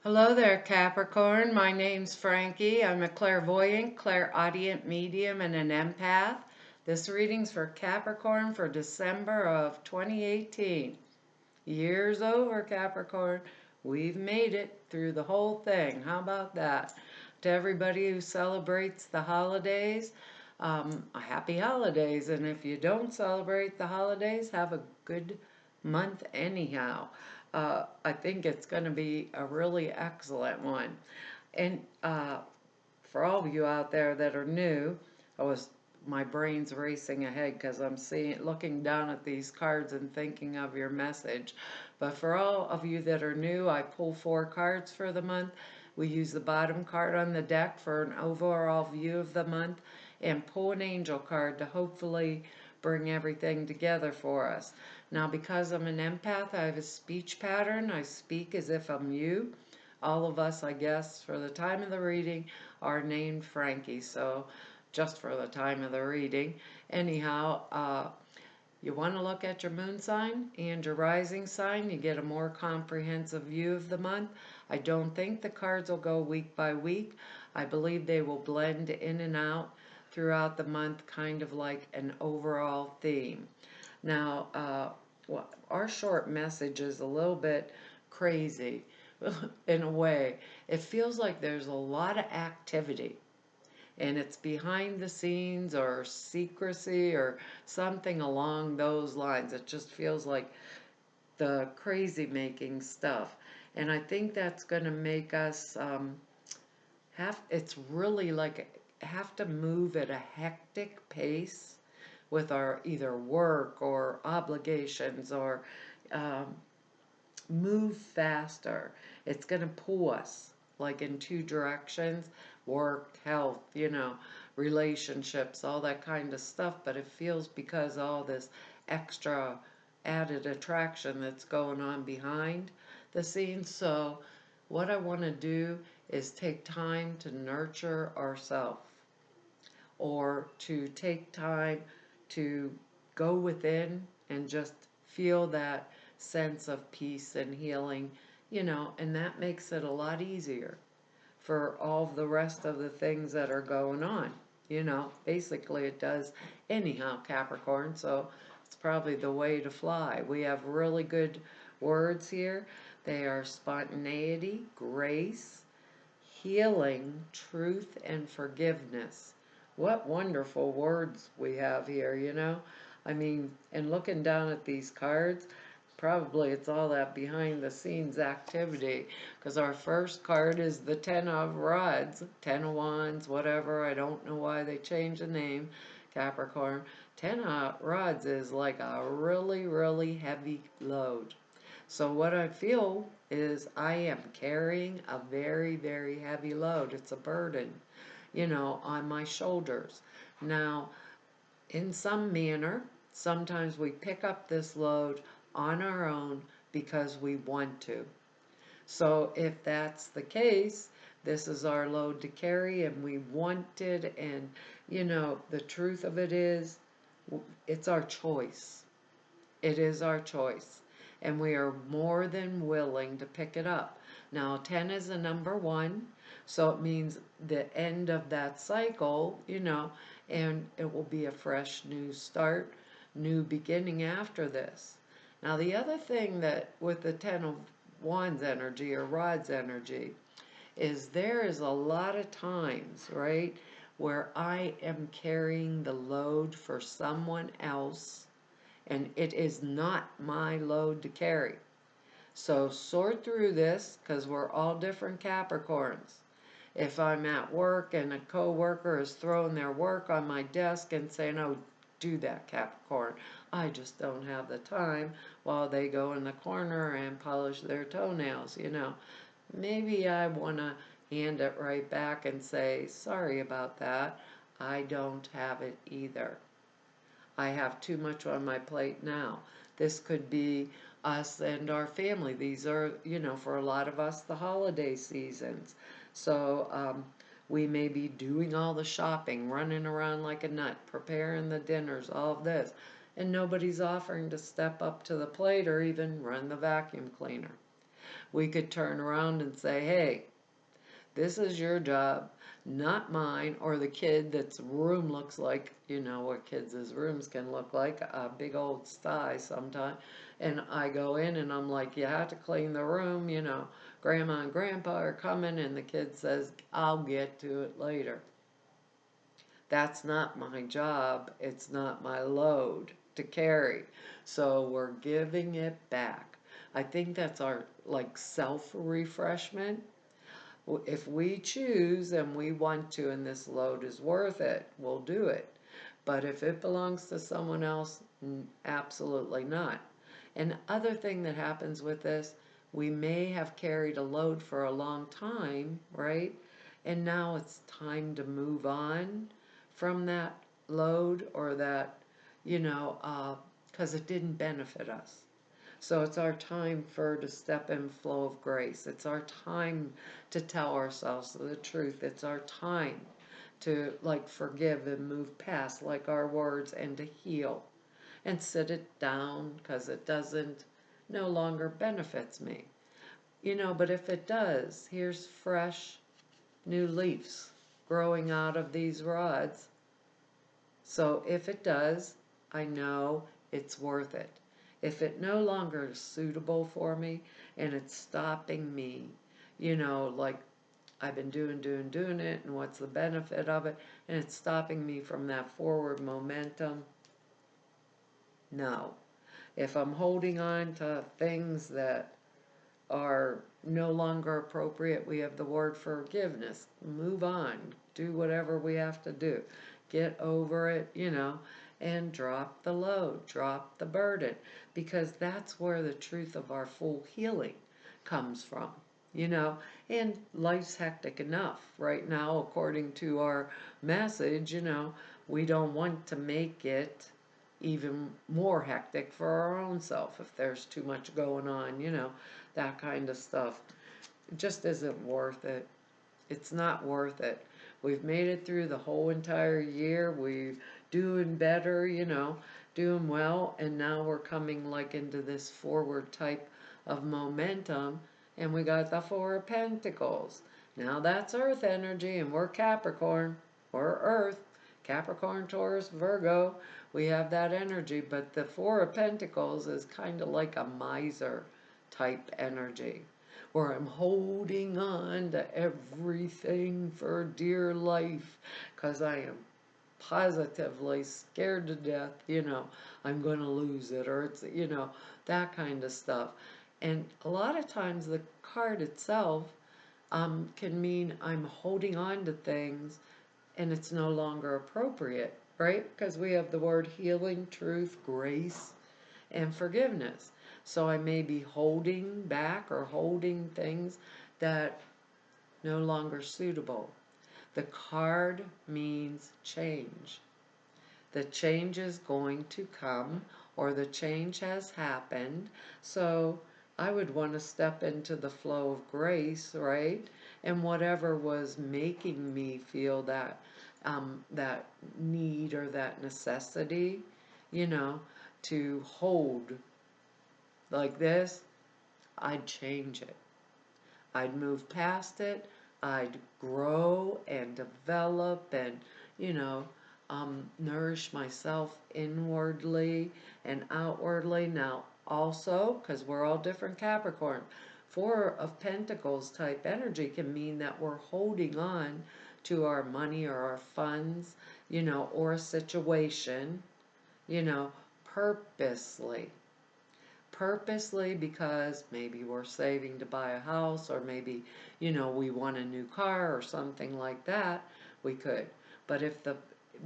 Hello there, Capricorn. My name's Frankie. I'm a clairvoyant, clairaudient medium, and an empath. This reading's for Capricorn for December of 2018. Year's over, Capricorn. We've made it through the whole thing. How about that? To everybody who celebrates the holidays, happy holidays. And if you don't celebrate the holidays, have a good month anyhow. I think it's going to be a really excellent one. And for all of you out there that are new, my brain's racing ahead because I'm looking down at these cards and thinking of your message. But for all of you that are new, I pull 4 cards for the month. We use the bottom card on the deck for an overall view of the month and pull an angel card to hopefully bring everything together for us. Now, because I'm an empath, I have a speech pattern. I speak as if I'm you. All of us, I guess, for the time of the reading, are named Frankie. So just for the time of the reading. Anyhow, you want to look at your moon sign and your rising sign. You get a more comprehensive view of the month. I don't think the cards will go week by week. I believe they will blend in and out throughout the month, kind of like an overall theme. Now, our short message is a little bit crazy in a way. It feels like there's a lot of activity and it's behind the scenes or secrecy or something along those lines. It just feels like the crazy making stuff. And I think that's going to make us it's really like have to move at a hectic pace with our either work or obligations or um, move faster. It's going to pull us like in 2 directions: work, health, relationships, all that kind of stuff. But it feels because all this extra added attraction that's going on behind the scenes. So, what I want to do is take time to nurture ourselves or to take time to go within and just feel that sense of peace and healing, and that makes it a lot easier for all the rest of the things that are going on. Basically it does anyhow, Capricorn, so it's probably the way to fly. We have really good words here. They are spontaneity, grace, healing, truth, and forgiveness. What wonderful words we have here. I mean, and looking down at these cards, probably it's all that behind the scenes activity, because our first card is the 10 of Rods, 10 of Wands, whatever. I don't know why they changed the name, Capricorn. 10 of Rods is like a really, really heavy load. So what I feel is I am carrying a very, very heavy load. It's a burden, on my shoulders. Now, in some manner, sometimes we pick up this load on our own because we want to. So if that's the case, this is our load to carry and we want it. And, the truth of it is, it's our choice. It is our choice. And we are more than willing to pick it up. Now, 10 is a number 1, so it means the end of that cycle, and it will be a fresh new start, new beginning after this. Now, the other thing that with the 10 of Wands energy or Rods energy is there is a lot of times, right, where I am carrying the load for someone else and it is not my load to carry. So sort through this because we're all different Capricorns. If I'm at work and a coworker is throwing their work on my desk and saying, "Oh, do that, Capricorn. I just don't have the time," while they go in the corner and polish their toenails. Maybe I want to hand it right back and say, "Sorry about that. I don't have it either. I have too much on my plate now." This could be us and our family. These are, for a lot of us, the holiday seasons. So we may be doing all the shopping, running around like a nut, preparing the dinners, all of this. And nobody's offering to step up to the plate or even run the vacuum cleaner. we could turn around and say, hey, this is your job, not mine, or the kid that's room looks like, you know what kids' rooms can look like, a big old sty sometimes. And I go in and I'm like, you have to clean the room, you know, grandma and grandpa are coming, and the kid says, I'll get to it later. That's not my job. It's not my load to carry. So we're giving it back. I think that's our like self refreshment. If we choose and we want to, and this load is worth it, we'll do it. But if it belongs to someone else, absolutely not. And other thing that happens with this, we may have carried a load for a long time, right? And now it's time to move on from that load or that, you know, because it didn't benefit us. So it's our time to step in flow of grace. It's our time to tell ourselves the truth. It's our time to like forgive and move past like our words and to heal and sit it down because it doesn't no longer benefits me. You know, but if it does, here's fresh new leaves growing out of these rods. So if it does, I know it's worth it. If it no longer is suitable for me and it's stopping me, you know, like I've been doing it, and what's the benefit of it, and it's stopping me from that forward momentum, no. If I'm holding on to things that are no longer appropriate, we have the word forgiveness. Move on. Do whatever we have to do. Get over it, you know, and drop the load, drop the burden, because that's where the truth of our full healing comes from, you know. And life's hectic enough right now, according to our message, you know. We don't want to make it even more hectic for our own self if there's too much going on, you know, that kind of stuff. It just isn't worth it. It's not worth it. We've made it through the whole entire year. We're doing better, you know, doing well, and now we're coming like into this forward type of momentum, and we got the Four of Pentacles. Now that's Earth energy, and we're Capricorn. We're Earth. Capricorn, Taurus, Virgo. We have that energy, but the Four of Pentacles is kind of like a miser type energy, where I'm holding on to everything for dear life because I am positively scared to death, you know, I'm going to lose it, or it's, you know, that kind of stuff. And a lot of times the card itself can mean I'm holding on to things and it's no longer appropriate, right? Because we have the word healing, truth, grace, and forgiveness. So I may be holding back or holding things that no longer suitable. The card means change. The change is going to come, or the change has happened. So I would want to step into the flow of grace, right? And whatever was making me feel that need or that necessity, you know, to hold like this, I'd change it. I'd move past it. I'd grow and develop and, you know, nourish myself inwardly and outwardly. Now, also, because we're all different Capricorn, Four of Pentacles type energy can mean that we're holding on to our money or our funds, you know, or a situation, you know, purposely. Purposely, because maybe we're saving to buy a house, or maybe, you know, we want a new car or something like that, we could. But if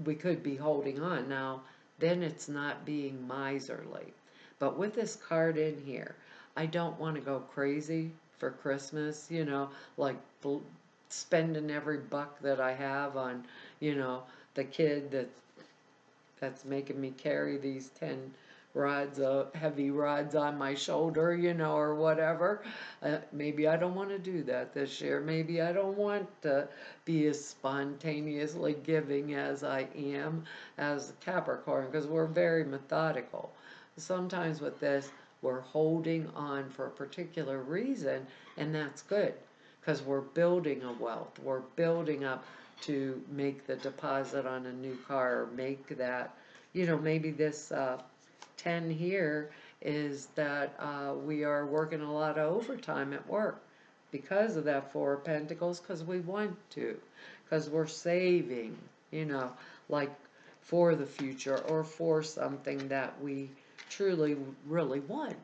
we could be holding on now, then it's not being miserly. But with this card in here, I don't want to go crazy for Christmas, you know, like spending every buck that I have on, you know, the kid that's making me carry these 10 rods, heavy rods on my shoulder, you know, or whatever. Maybe I don't want to do that this year. Maybe I don't want to be as spontaneously giving as I am as Capricorn, because we're very methodical. Sometimes with this, we're holding on for a particular reason, and that's good because we're building a wealth. We're building up to make the deposit on a new car, or make that, maybe this 10 here is that we are working a lot of overtime at work because of that Four of Pentacles, because we want to, because we're saving, like for the future or for something that we truly really want,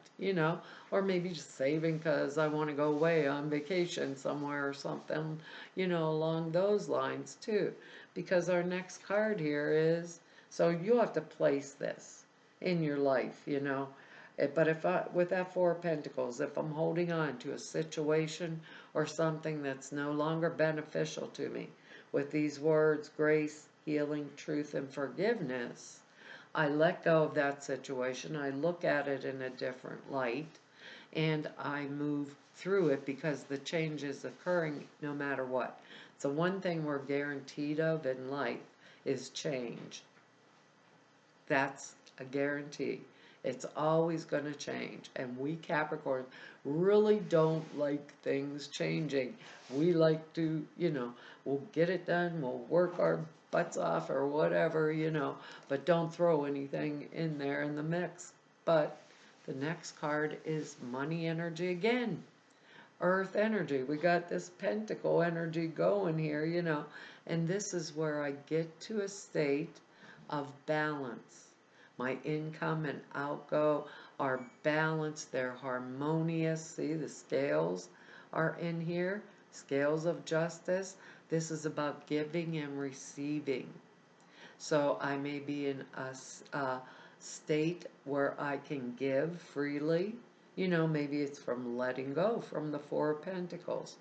or maybe just saving because I want to go away on vacation somewhere or something, along those lines too. Because our next card here is, so you have to place this in your life, But if with that Four of Pentacles, if I'm holding on to a situation or something that's no longer beneficial to me, with these words, grace, healing, truth, and forgiveness, I let go of that situation. I look at it in a different light, and I move through it because the change is occurring no matter what. So one thing we're guaranteed of in life is change. That's a guarantee. It's always going to change. And we Capricorns really don't like things changing. We like to, we'll get it done, we'll work our butts off or whatever, but don't throw anything in there in the mix. But the next card is money energy again. Earth energy. We got this pentacle energy going here, and this is where I get to a state of balance. My income and outgo are balanced, they're harmonious. See, the scales are in here, scales of justice. This is about giving and receiving. So I may be in a state where I can give freely. Maybe it's from letting go from the Four of Pentacles.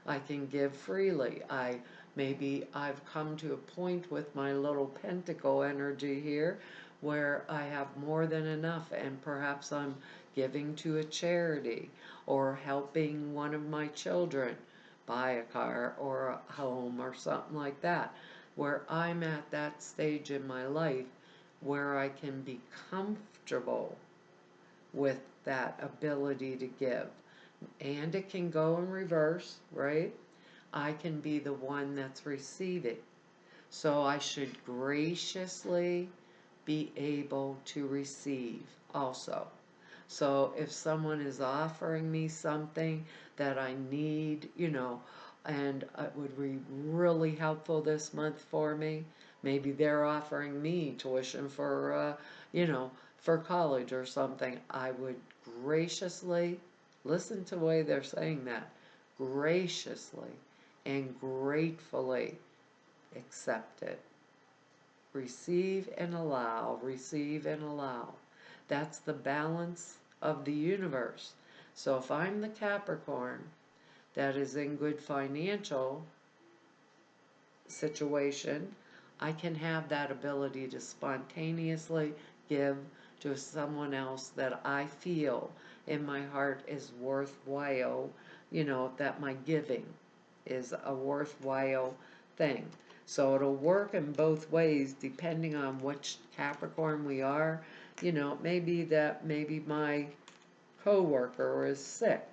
I can give freely. Maybe I've come to a point with my little pentacle energy here where I have more than enough, and perhaps I'm giving to a charity or helping one of my children buy a car or a home or something like that, where I'm at that stage in my life where I can be comfortable with that ability to give. And it can go in reverse, right? I can be the one that's receiving. So I should graciously be able to receive also. So if someone is offering me something that I need, and it would be really helpful this month for me, maybe they're offering me tuition for, for college or something, I would graciously, listen to the way they're saying that, graciously and gratefully accept it. Receive and allow, receive and allow. That's the balance of the universe. So if I'm the Capricorn that is in good financial situation, I can have that ability to spontaneously give to someone else that I feel in my heart is worthwhile, that my giving is a worthwhile thing. So it'll work in both ways depending on which Capricorn we are. Maybe my coworker is sick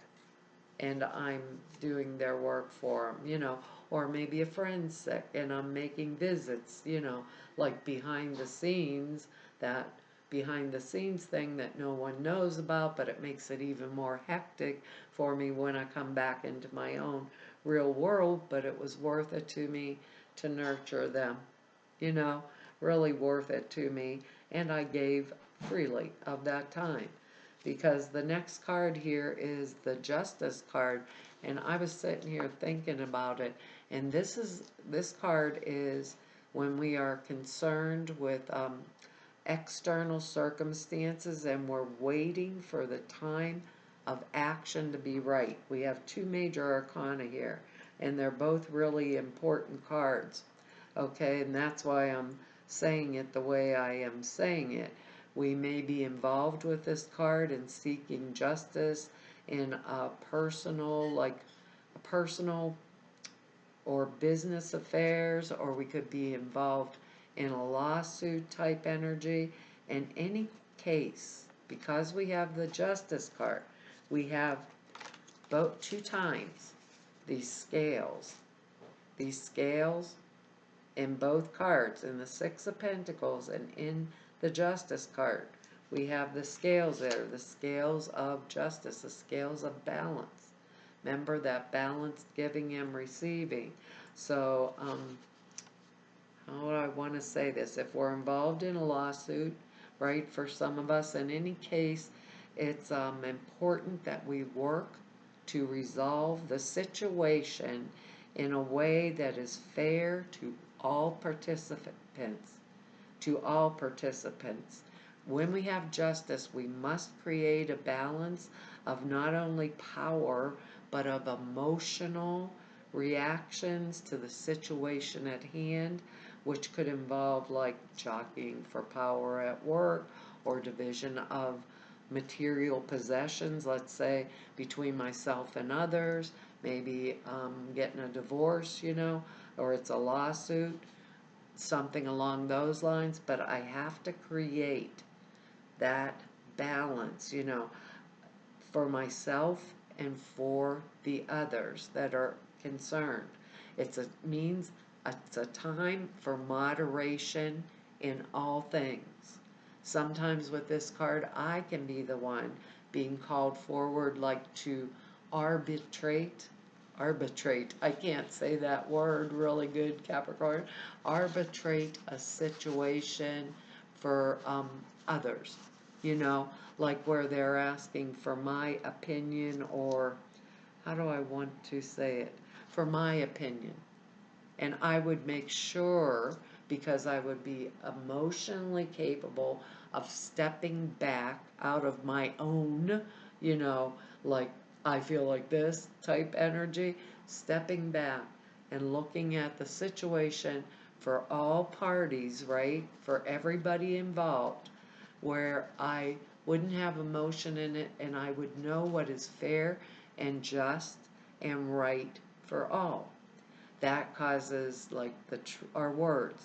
and I'm doing their work for them, or maybe a friend's sick and I'm making visits, like behind the scenes, that behind the scenes thing that no one knows about, but it makes it even more hectic for me when I come back into my own real world. But it was worth it to me to nurture them, really worth it to me, and I gave freely of that time. Because the next card here is the Justice card, and I was sitting here thinking about it, and this card is when we are concerned with external circumstances and we're waiting for the time of action to be right. We have two major arcana here, and they're both really important cards. Okay, and that's why I'm saying it the way I am saying it. We may be involved with this card in seeking justice in a personal or business affairs, or we could be involved in a lawsuit type energy. In any case, because we have the Justice card, we have both 2 times these scales. These scales in both cards, in the Six of Pentacles and in the Justice card. We have the scales there, the scales of justice, the scales of balance. Remember that balanced giving and receiving. So, how do I want to say this? If we're involved in a lawsuit, right, for some of us, in any case, it's important that we work to resolve the situation in a way that is fair to all participants. To all participants. When we have justice, we must create a balance of not only power, but of emotional reactions to the situation at hand, which could involve like jockeying for power at work or division of material possessions, let's say, between myself and others, maybe getting a divorce, or it's a lawsuit, something along those lines. But I have to create that balance, for myself and for the others that are concerned. It's a time for moderation in all things. Sometimes with this card, I can be the one being called forward, like to arbitrate. I can't say that word really good, Capricorn. Arbitrate a situation for others, like where they're asking for my opinion, or how do I want to say it? For my opinion. And I would make sure, because I would be emotionally capable of stepping back out of my own, like I feel like this type energy, stepping back and looking at the situation for all parties, right? For everybody involved, where I wouldn't have emotion in it, and I would know what is fair and just and right for all. That causes, like, our words,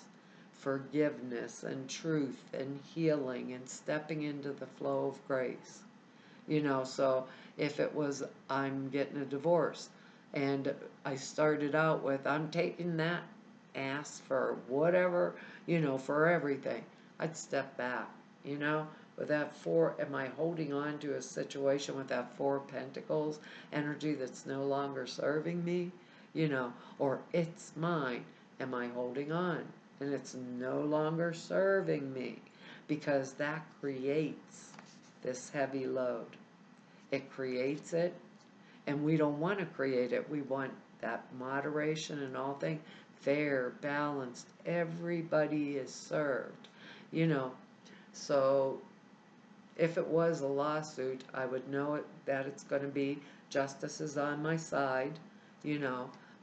forgiveness and truth and healing and stepping into the flow of grace. So if it was, I'm getting a divorce, and I started out with, I'm taking that ass for whatever, for everything, I'd step back, with that am I holding on to a situation with that Four of Pentacles energy that's no longer serving me? Or it's mine. Am I holding on? And it's no longer serving me, because that creates this heavy load. It creates it, and we don't want to create it. We want that moderation in all things, fair, balanced. Everybody is served, So if it was a lawsuit, I would know that it's going to be justice is on my side,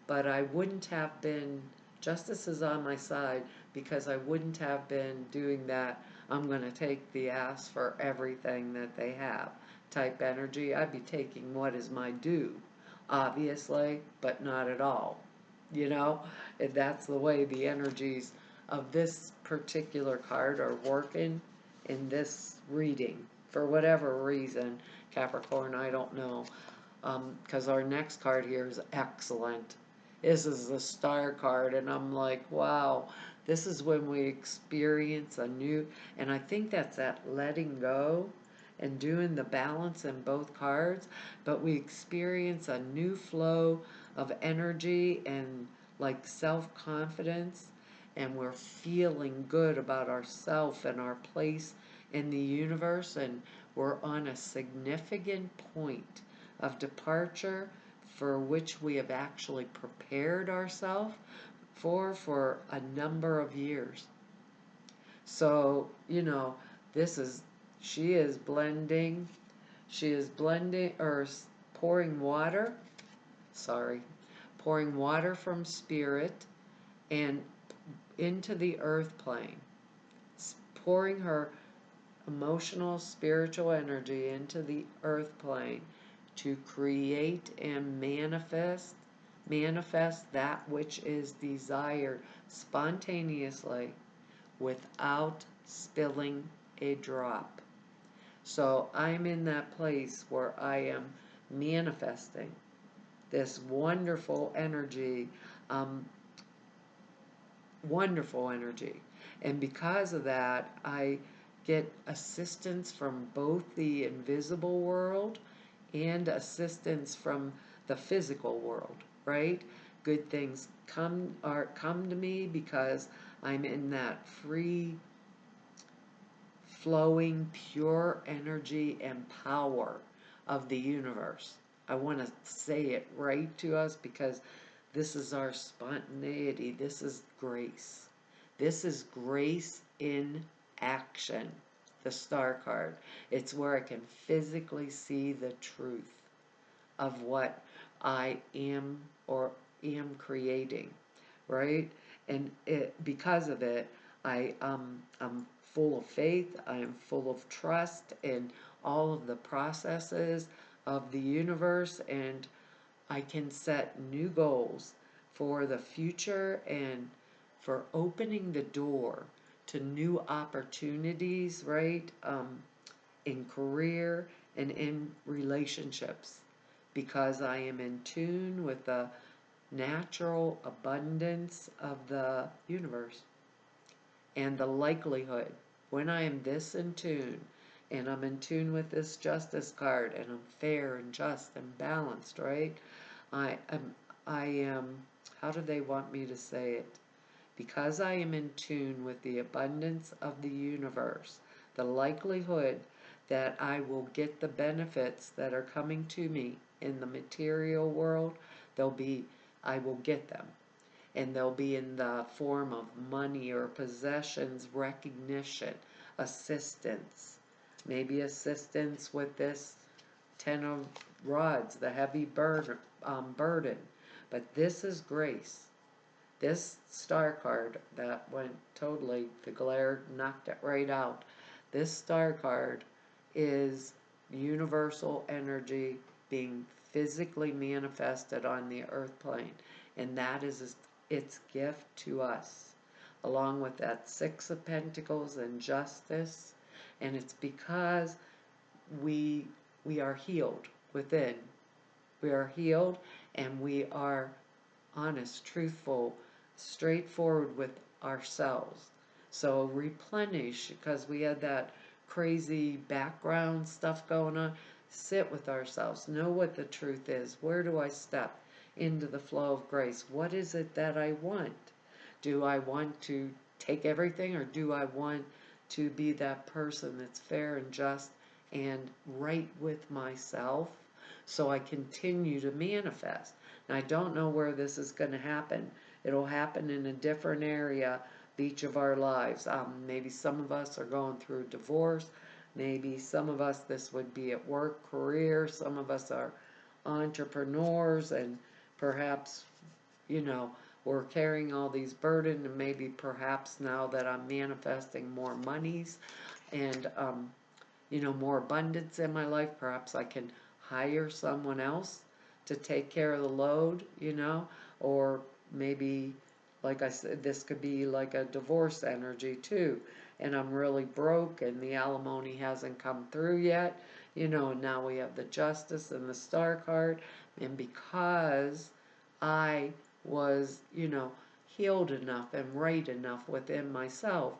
but I wouldn't have been, justice is on my side, because I wouldn't have been doing that, I'm going to take the ass for everything that they have type energy. I'd be taking what is my due, obviously, but not at all, And that's the way the energies of this particular card are working in this reading. For whatever reason, Capricorn, I don't know, because our next card here is excellent. This is the Star card, and I'm like, wow, this is when we experience a new, and I think that's that letting go and doing the balance in both cards, but we experience a new flow of energy and like self-confidence, and we're feeling good about ourselves and our place in the universe, and we're on a significant point of departure for which we have actually prepared ourselves for a number of years. So, this is, she is blending, or pouring water, pouring water from spirit and into the earth plane, pouring her emotional, spiritual energy into the earth plane to create and manifest that which is desired spontaneously without spilling a drop. So I'm in that place where I am manifesting this wonderful energy, um, wonderful energy. And because of that, I get assistance from both the invisible world and assistance from the physical world, right? Good things come to me because I'm in that free flowing pure energy and power of the universe. I want to say it right to us because this is our spontaneity. This is grace. This is grace in action. The star card. It's where I can physically see the truth of what I am or am creating, right? And because of it, I'm full of faith. I am full of trust in all of the processes of the universe, and I can set new goals for the future and for opening the door to new opportunities, right? In career and in relationships because I am in tune with the natural abundance of the universe and the likelihood when I am this in tune and I'm in tune with this justice card and I'm fair and just and balanced, right? I am, how do they want me to say it? Because I am in tune with the abundance of the universe, the likelihood that I will get the benefits that are coming to me in the material world, I will get them. And they'll be in the form of money or possessions, recognition, assistance. Maybe assistance with this 10 of rods, the heavy burden. But this is grace. This star card that went totally, the glare knocked it right out. This star card is universal energy being physically manifested on the earth plane. And that is its gift to us, along with that Six of Pentacles and justice. And it's because we, we are healed within. We are healed and we are honest, truthful, straightforward with ourselves. So replenish, because we had that crazy background stuff going on. Sit with ourselves. Know what the truth is. Where do I step into the flow of grace? What is it that I want? Do I want to take everything, or do I want to be that person that's fair and just and right with myself so I continue to manifest? And I don't know where this is going to happen. It'll happen in a different area of each of our lives. Maybe some of us are going through divorce. Maybe some of us, this would be at work, career. Some of us are entrepreneurs, and perhaps, you know, we're carrying all these burdens, and maybe perhaps now that I'm manifesting more monies and, more abundance in my life, perhaps I can hire someone else to take care of the load, or maybe, like I said, this could be like a divorce energy too, and I'm really broke and the alimony hasn't come through yet, and now we have the justice and the star card, and because I was, healed enough and right enough within myself,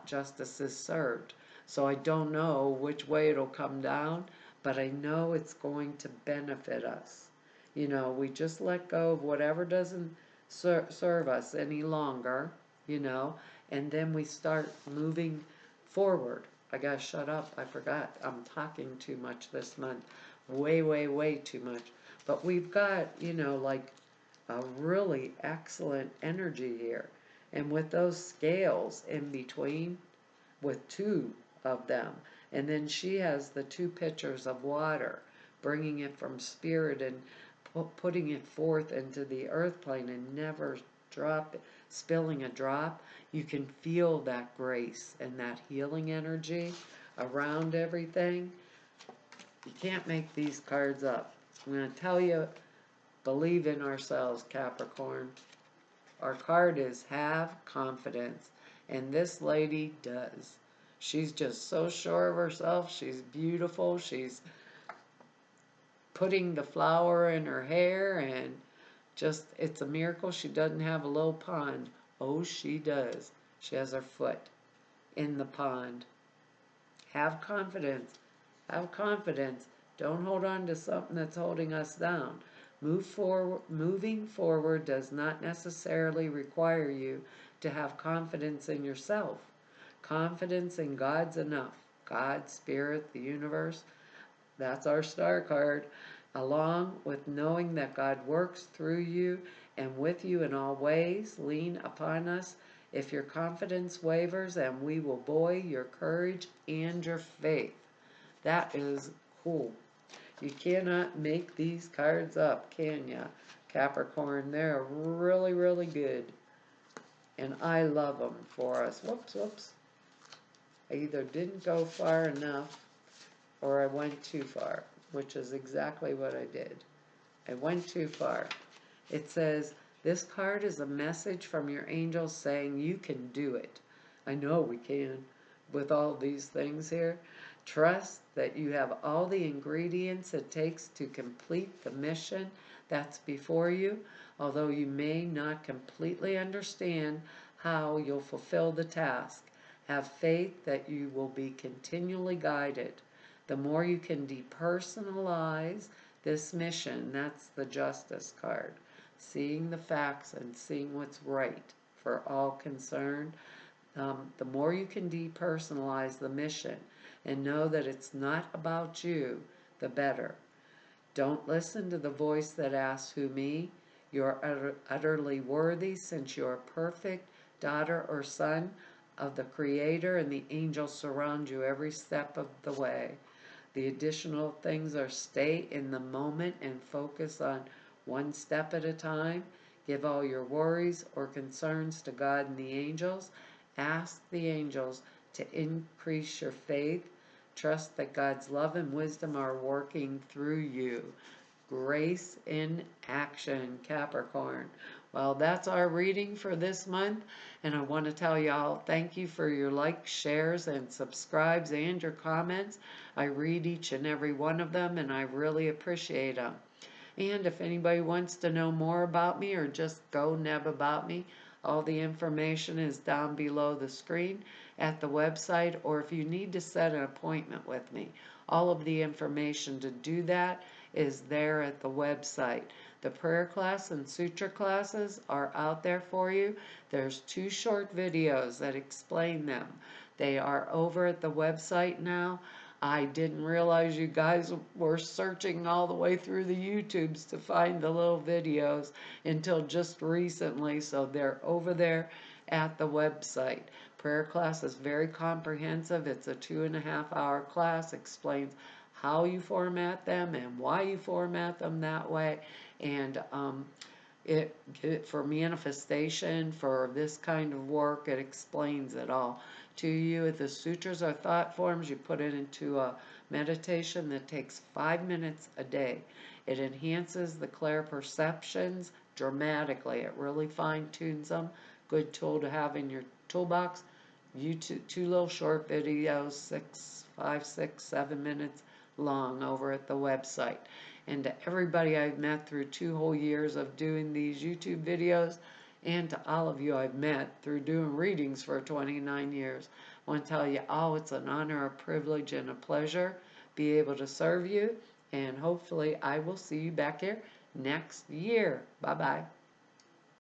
justice is served. So I don't know which way it'll come down, but I know it's going to benefit us. We just let go of whatever doesn't serve us any longer, and then we start moving forward. I gotta shut up. I forgot. I'm talking too much this month. Way, way, way too much. But we've got, like a really excellent energy here. And with those scales in between, with two of them. And then she has the two pitchers of water, bringing it from spirit and putting it forth into the earth plane and never spilling a drop. You can feel that grace and that healing energy around everything. You can't make these cards up. I'm going to tell you, believe in ourselves, Capricorn. Our card is have confidence, and this lady does. She's just so sure of herself. She's beautiful. She's putting the flower in her hair, and just, it's a miracle she doesn't have a little pond. Oh, she does. She has her foot in the pond. Have confidence. Have confidence. Don't hold on to something that's holding us down. Moving forward does not necessarily require you to have confidence in yourself. Confidence in God's enough. God, Spirit, the universe, that's our star card. Along with knowing that God works through you and with you in all ways, lean upon us if your confidence wavers, and we will buoy your courage and your faith. That is cool. You cannot make these cards up, can ya, Capricorn? They're really, really good. And I love them for us. Whoops, whoops. I either didn't go far enough or I went too far, which is exactly what I did. I went too far. It says, this card is a message from your angels saying you can do it. I know we can with all these things here. Trust that you have all the ingredients it takes to complete the mission that's before you, although you may not completely understand how you'll fulfill the task. Have faith that you will be continually guided. The more you can depersonalize this mission, that's the Justice card, seeing the facts and seeing what's right for all concerned. The more you can depersonalize the mission and know that it's not about you, the better. Don't listen to the voice that asks, who me? You're utterly worthy, since you're a perfect daughter or son of the Creator, and the angels surround you every step of the way. The additional things are stay in the moment and focus on one step at a time. Give all your worries or concerns to God and the angels. Ask the angels to increase your faith. Trust that God's love and wisdom are working through you. Grace in action, Capricorn. Well, that's our reading for this month, and I want to tell y'all thank you for your likes, shares, and subscribes, and your comments. I read each and every one of them, and I really appreciate them. And if anybody wants to know more about me or just go neb about me, all the information is down below the screen at the website, or if you need to set an appointment with me, all of the information to do that is there at the website. The prayer class and suture classes are out there for you. There's 2 short videos that explain them. They are over at the website now. I didn't realize you guys were searching all the way through the YouTubes to find the little videos until just recently, so they're over there at the website. Prayer class is very comprehensive. It's a 2.5-hour class, explains how you format them and why you format them that way, and it for manifestation, for this kind of work, it explains it all to you. If the sutras are thought forms, you put it into a meditation that takes 5 minutes a day. It enhances the clear perceptions dramatically. It really fine-tunes them. Good tool to have in your toolbox. YouTube, 2 little short videos, 5, 6, 7 minutes long, over at the website. And to everybody I've met through 2 whole years of doing these YouTube videos, and to all of you I've met through doing readings for 29 years, I want to tell you, it's an honor, a privilege, and a pleasure be able to serve you, and hopefully I will see you back here next year. Bye-bye.